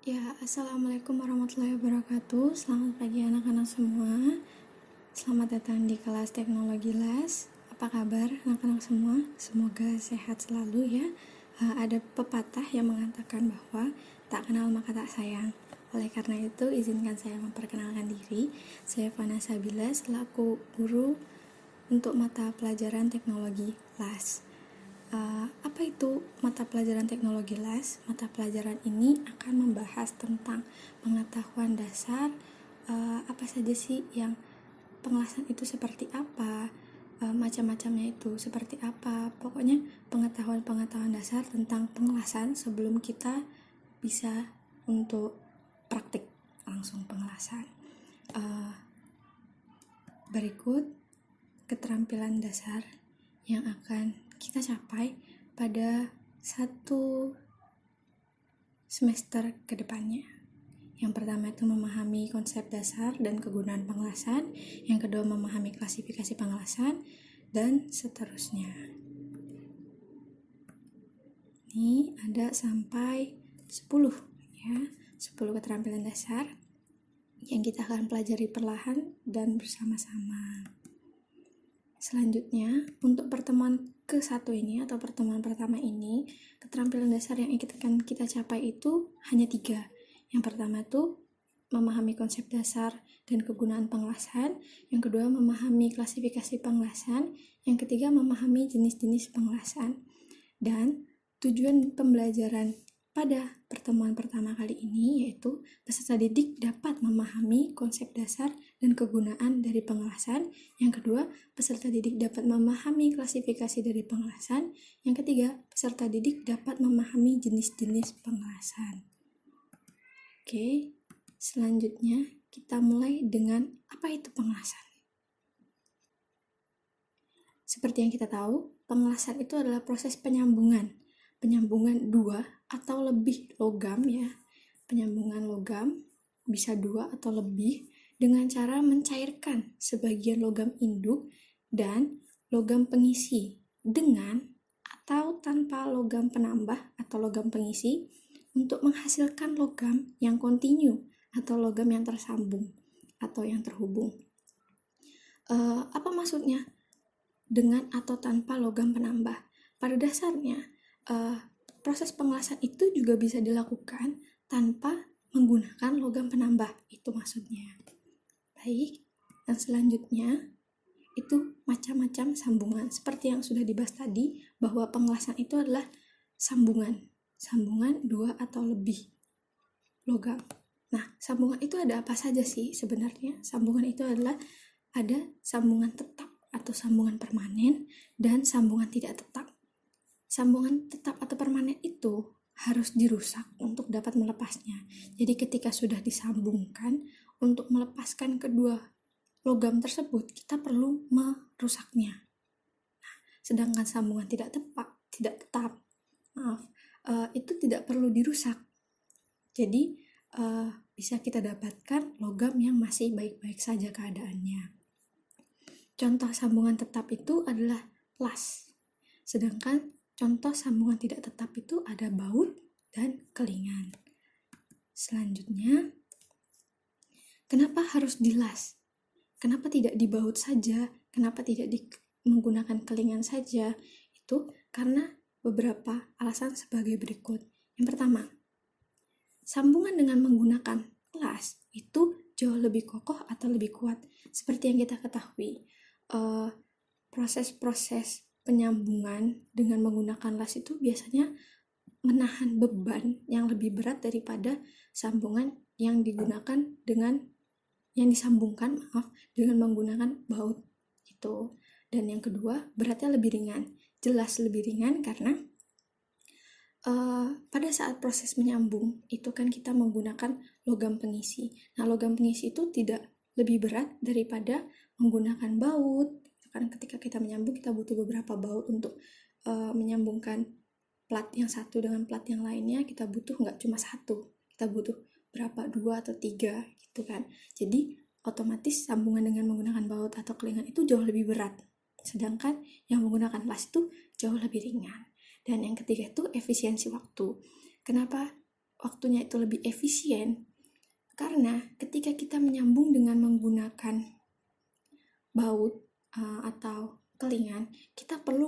Ya, Assalamualaikum warahmatullahi wabarakatuh. Selamat pagi anak-anak semua. Selamat datang di kelas teknologi les. Apa kabar anak-anak semua? Semoga sehat selalu ya. Ada pepatah yang mengatakan bahwa tak kenal maka tak sayang. Oleh karena itu, izinkan saya memperkenalkan diri. Saya Fana Sabila selaku guru untuk mata pelajaran teknologi les. Apa itu mata pelajaran teknologi les? Mata pelajaran ini akan membahas tentang pengetahuan dasar, apa saja sih yang pengelasan itu seperti apa, macam-macamnya itu seperti apa. Pokoknya pengetahuan-pengetahuan dasar tentang pengelasan sebelum kita bisa untuk praktik langsung pengelasan. Berikut keterampilan dasar yang akan kita capai pada satu semester ke depannya. Yang pertama itu memahami konsep dasar dan kegunaan pengelasan, yang kedua memahami klasifikasi pengelasan, dan seterusnya. Ini ada sampai 10 ya, 10 keterampilan dasar yang kita akan pelajari perlahan dan bersama-sama. Selanjutnya, untuk pertemuan ke-1 ini atau pertemuan pertama ini, keterampilan dasar yang akan kita capai itu hanya 3. Yang pertama itu memahami konsep dasar dan kegunaan pengelasan, yang kedua memahami klasifikasi pengelasan, yang ketiga memahami jenis-jenis pengelasan. Dan tujuan pembelajaran pada pertemuan pertama kali ini yaitu peserta didik dapat memahami konsep dasar dan kegunaan dari pengelasan. Yang kedua, peserta didik dapat memahami klasifikasi dari pengelasan. Yang ketiga, peserta didik dapat memahami jenis-jenis pengelasan. Oke, selanjutnya kita mulai dengan apa itu pengelasan. Seperti yang kita tahu, pengelasan itu adalah proses penyambungan dua atau lebih logam ya. Penyambungan logam bisa 2 atau lebih dengan cara mencairkan sebagian logam induk dan logam pengisi dengan atau tanpa logam penambah atau logam pengisi untuk menghasilkan logam yang kontinu atau logam yang tersambung atau yang terhubung. Apa maksudnya dengan atau tanpa logam penambah? Pada dasarnya, proses pengelasan itu juga bisa dilakukan tanpa menggunakan logam penambah, itu maksudnya. Baik, dan selanjutnya itu macam-macam sambungan. Seperti yang sudah dibahas tadi, bahwa pengelasan itu adalah sambungan 2 atau lebih logam. Nah, sambungan itu ada apa saja sih sebenarnya? Sambungan itu adalah ada sambungan tetap atau sambungan permanen dan sambungan tidak tetap. Sambungan tetap atau permanen itu harus dirusak untuk dapat melepasnya. Jadi ketika sudah disambungkan, untuk melepaskan kedua logam tersebut, kita perlu merusaknya. Nah, sedangkan sambungan tidak tetap, itu tidak perlu dirusak. Jadi bisa kita dapatkan logam yang masih baik-baik saja keadaannya. Contoh sambungan tetap itu adalah las. Sedangkan contoh sambungan tidak tetap itu ada baut dan kelingan. Selanjutnya, kenapa harus dilas? Kenapa tidak dibaut saja? Kenapa tidak menggunakan kelingan saja? Itu karena beberapa alasan sebagai berikut. Yang pertama, sambungan dengan menggunakan las itu jauh lebih kokoh atau lebih kuat. Seperti yang kita ketahui, proses-proses penyambungan dengan menggunakan las itu biasanya menahan beban yang lebih berat daripada sambungan yang disambungkan dengan menggunakan baut itu. Dan yang kedua, beratnya lebih ringan. Jelas lebih ringan karena pada saat proses menyambung itu kan kita menggunakan logam pengisi. Nah, logam pengisi itu tidak lebih berat daripada menggunakan baut. Karena ketika kita menyambung, kita butuh beberapa baut untuk menyambungkan plat yang satu dengan plat yang lainnya. Kita butuh nggak cuma satu, kita butuh berapa, 2 atau 3 gitu kan. Jadi otomatis sambungan dengan menggunakan baut atau kelingan itu jauh lebih berat, sedangkan yang menggunakan las itu jauh lebih ringan. Dan yang ketiga itu efisiensi waktu. Kenapa waktunya itu lebih efisien, karena ketika kita menyambung dengan menggunakan baut atau kelingan, kita perlu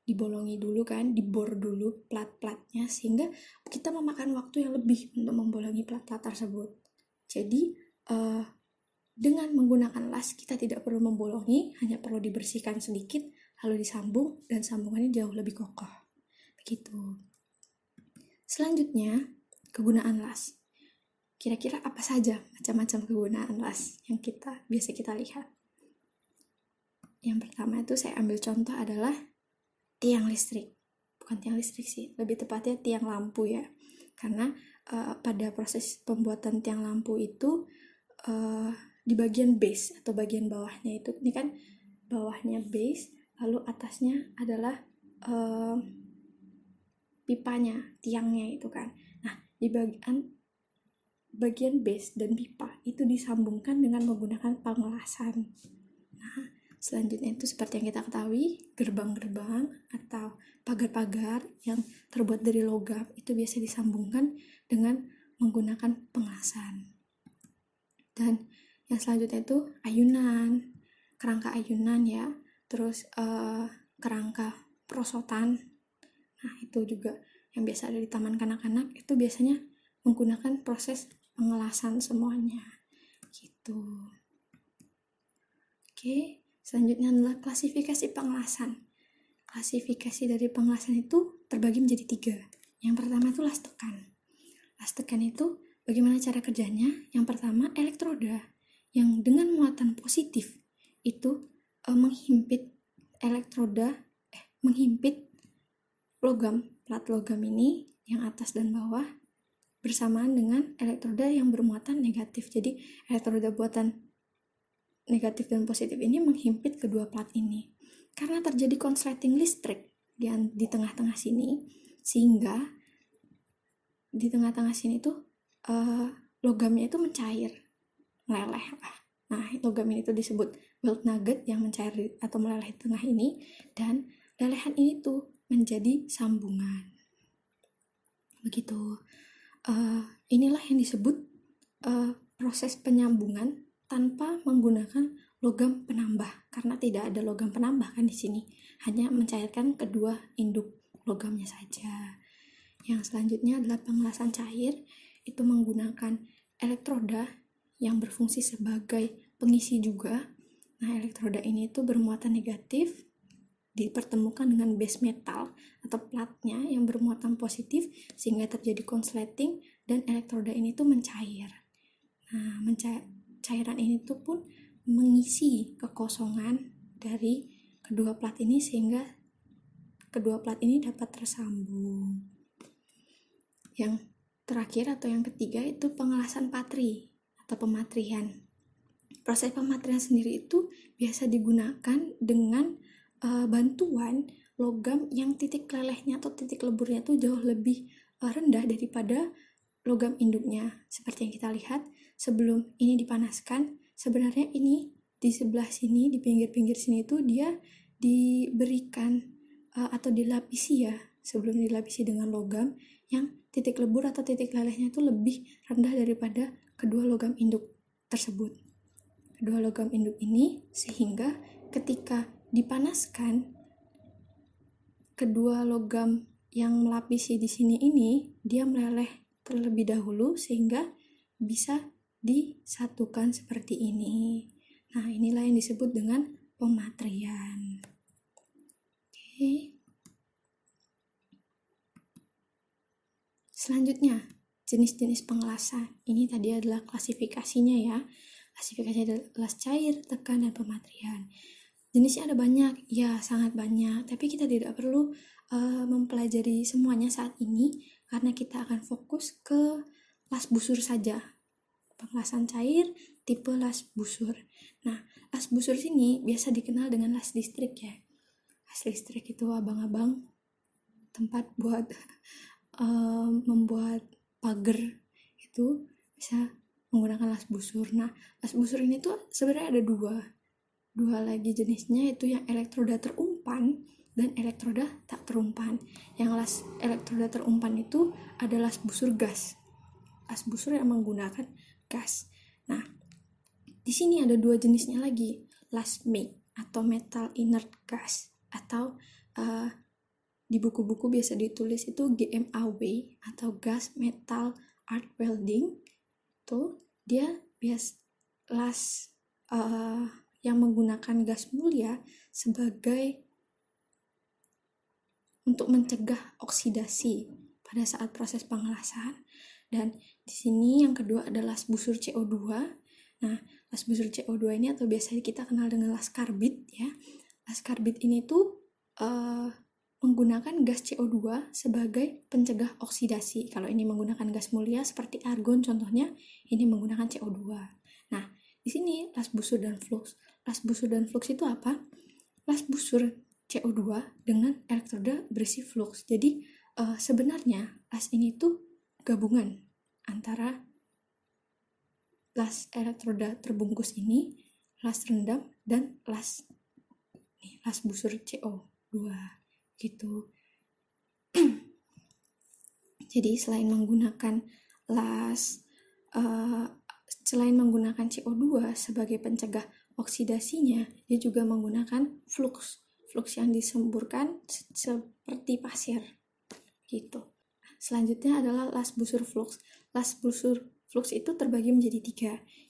dibolongi dulu kan, dibor dulu plat-platnya, sehingga kita memakan waktu yang lebih untuk membolongi plat-plat tersebut. Jadi dengan menggunakan las kita tidak perlu membolongi, hanya perlu dibersihkan sedikit lalu disambung, dan sambungannya jauh lebih kokoh. Begitu. Selanjutnya, kegunaan las. Kira-kira apa saja macam-macam kegunaan las yang biasa kita lihat? Yang pertama itu saya ambil contoh adalah tiang listrik. Bukan tiang listrik sih, lebih tepatnya tiang lampu ya. Karena pada proses pembuatan tiang lampu itu di bagian base atau bagian bawahnya itu, ini kan bawahnya base, lalu atasnya adalah pipanya, tiangnya itu kan. Nah, di bagian base dan pipa itu disambungkan dengan menggunakan pengelasan. Nah, selanjutnya itu seperti yang kita ketahui, gerbang-gerbang atau pagar-pagar yang terbuat dari logam itu biasa disambungkan dengan menggunakan pengelasan. Dan yang selanjutnya itu ayunan, kerangka ayunan ya, terus kerangka perosotan. Nah, itu juga yang biasa ada di taman kanak-kanak, itu biasanya menggunakan proses pengelasan semuanya gitu. Oke, selanjutnya adalah klasifikasi pengelasan. Klasifikasi dari pengelasan itu terbagi menjadi 3. Yang pertama itu las tekan. Las tekan itu bagaimana cara kerjanya? Yang pertama, elektroda yang dengan muatan positif itu menghimpit plat logam ini yang atas dan bawah bersamaan dengan elektroda yang bermuatan negatif. Jadi elektroda buatan negatif dan positif ini menghimpit kedua plat ini. Karena terjadi konsleting listrik di tengah-tengah sini, sehingga di tengah-tengah sini tuh logamnya itu mencair, meleleh lah. Nah, logam ini tuh disebut weld nugget yang mencair atau meleleh di tengah ini, dan lelehan ini tuh menjadi sambungan. Begitu. Inilah yang disebut proses penyambungan tanpa menggunakan logam penambah, karena tidak ada logam penambah kan di sini, hanya mencairkan kedua induk logamnya saja. Yang selanjutnya adalah pengelasan cair, itu menggunakan elektroda yang berfungsi sebagai pengisi juga. Nah, elektroda ini itu bermuatan negatif dipertemukan dengan base metal atau platnya yang bermuatan positif, sehingga terjadi konsleting dan elektroda ini tuh mencair. Nah, cairan ini tuh pun mengisi kekosongan dari kedua plat ini, sehingga kedua plat ini dapat tersambung. Yang terakhir atau yang ketiga itu pengelasan patri atau pematrian. Proses pematrian sendiri itu biasa digunakan dengan bantuan logam yang titik lelehnya atau titik leburnya itu jauh lebih rendah daripada logam induknya. Seperti yang kita lihat sebelum ini dipanaskan, sebenarnya ini di sebelah sini, di pinggir-pinggir sini itu dia diberikan atau dilapisi ya, sebelum dilapisi dengan logam yang titik lebur atau titik lelehnya itu lebih rendah daripada kedua logam induk tersebut. Kedua logam induk ini, sehingga ketika dipanaskan, kedua logam yang melapisi di sini ini dia meleleh terlebih dahulu sehingga bisa disatukan seperti ini. Nah, inilah yang disebut dengan pematrian. Oke. Selanjutnya, jenis-jenis pengelasan. Ini tadi adalah klasifikasinya ya. Klasifikasinya adalah las cair, tekan, dan pematrian. Jenisnya ada banyak, ya sangat banyak, tapi kita tidak perlu mempelajari semuanya saat ini, karena kita akan fokus ke las busur saja. Pengelasan cair, tipe las busur. Nah, las busur sini biasa dikenal dengan las listrik ya. Las listrik itu abang-abang tempat buat membuat pagar itu bisa menggunakan las busur. Nah, las busur ini tuh sebenarnya ada dua lagi jenisnya, itu yang elektroda terumpan dan elektroda tak terumpan. Yang las elektroda terumpan itu adalah las busur gas. Las busur yang menggunakan gas. Nah, di sini ada dua jenisnya lagi, las MIG atau metal inert gas, atau di buku-buku biasa ditulis itu GMAW atau gas metal arc welding. Itu dia las yang menggunakan gas mulia sebagai untuk mencegah oksidasi pada saat proses pengelasan. Dan di sini yang kedua adalah las busur CO2. Nah, las busur CO2 ini atau biasanya kita kenal dengan las karbit ya. Las karbit ini tuh menggunakan gas CO2 sebagai pencegah oksidasi. Kalau ini menggunakan gas mulia seperti argon contohnya, ini menggunakan CO2. Nah, di sini las busur dan flux. Las busur dan flux itu apa? Las busur CO2 dengan elektroda berisi flux. Jadi sebenarnya las ini tuh gabungan antara las elektroda terbungkus ini, las rendam, dan las busur CO2 gitu. Jadi selain menggunakan CO2 sebagai pencegah oksidasinya, dia juga menggunakan flux yang disemburkan seperti pasir gitu. Selanjutnya adalah las busur flux. Las busur flux itu terbagi menjadi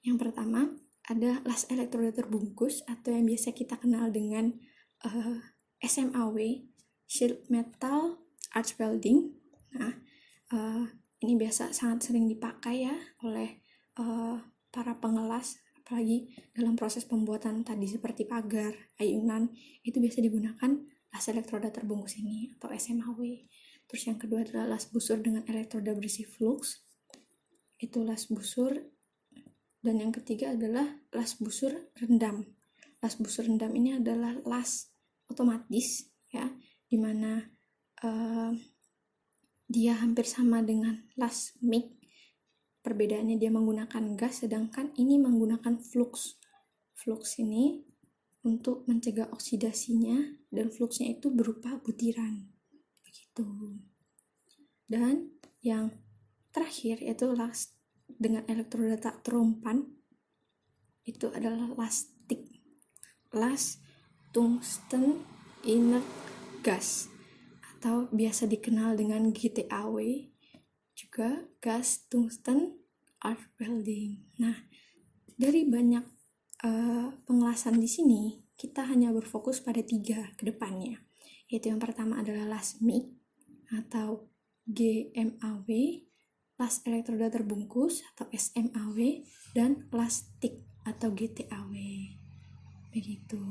3. Yang pertama ada las elektroda terbungkus atau yang biasa kita kenal dengan SMAW, sheet metal arc welding. Nah, ini biasa sangat sering dipakai ya oleh para pengelas, apalagi dalam proses pembuatan tadi seperti pagar, ayunan, itu biasa digunakan las elektroda terbungkus ini atau SMAW. Terus yang kedua adalah las busur dengan elektroda berisi flux, itu las busur. Dan yang ketiga adalah las busur rendam. Las busur rendam ini adalah las otomatis ya, dimana dia hampir sama dengan las MIG. Perbedaannya dia menggunakan gas, sedangkan ini menggunakan flux. Flux ini untuk mencegah oksidasinya, dan fluxnya itu berupa butiran. Begitu. Dan yang terakhir yaitu las dengan elektroda tak terumpan, itu adalah las TIG, las tungsten inert gas, atau biasa dikenal dengan GTAW, juga gas tungsten arc welding. Nah, dari banyak pengelasan di sini, kita hanya berfokus pada 3 ke depannya, yaitu yang pertama adalah las MIG atau GMAW, las elektroda terbungkus atau SMAW, dan las TIG atau GTAW. Begitu.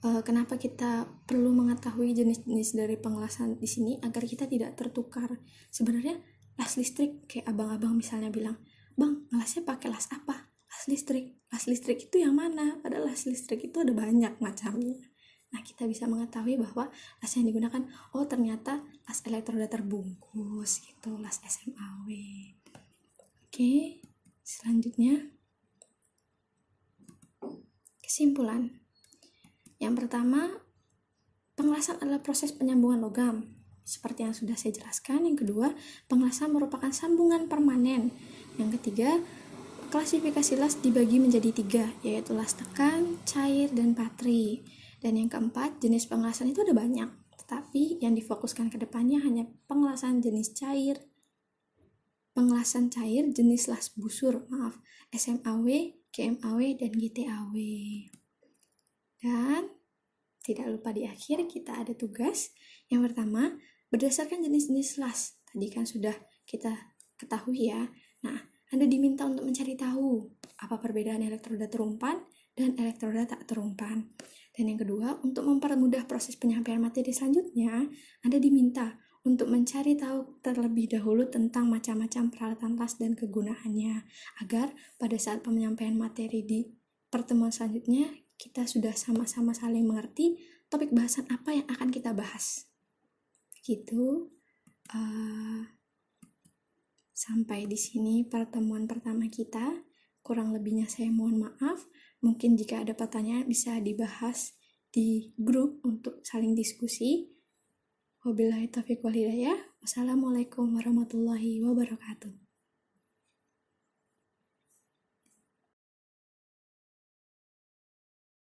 Kenapa kita perlu mengetahui jenis-jenis dari pengelasan di sini agar kita tidak tertukar. Sebenarnya las listrik, kayak abang-abang misalnya bilang, "Bang, ngelasnya pakai las apa?" Las listrik. Las listrik itu yang mana? Padahal las listrik itu ada banyak macamnya. Nah, kita bisa mengetahui bahwa las yang digunakan, oh ternyata las elektroda terbungkus gitu, las SMAW. Oke, selanjutnya kesimpulan. Yang pertama, pengelasan adalah proses penyambungan logam, seperti yang sudah saya jelaskan. Yang kedua, pengelasan merupakan sambungan permanen. Yang ketiga, klasifikasi las dibagi menjadi 3, yaitu las tekan, cair, dan patri. Dan yang keempat, jenis pengelasan itu ada banyak, tetapi yang difokuskan ke depannya hanya pengelasan jenis cair. Pengelasan cair jenis las busur, SMAW, GMAW, dan GTAW. Dan tidak lupa di akhir kita ada tugas. Yang pertama, berdasarkan jenis-jenis las. Tadi kan sudah kita ketahui ya. Nah, Anda diminta untuk mencari tahu apa perbedaan elektroda terumpan dan elektroda tak terumpan. Dan yang kedua, untuk mempermudah proses penyampaian materi selanjutnya, Anda diminta untuk mencari tahu terlebih dahulu tentang macam-macam peralatan las dan kegunaannya, agar pada saat penyampaian materi di pertemuan selanjutnya, kita sudah sama-sama saling mengerti topik bahasan apa yang akan kita bahas. Gitu. Sampai di sini pertemuan pertama kita. Kurang lebihnya saya mohon maaf. Mungkin jika ada pertanyaan bisa dibahas di grup untuk saling diskusi. Wabillahi taufiq wal hidayah. Wassalamualaikum warahmatullahi wabarakatuh.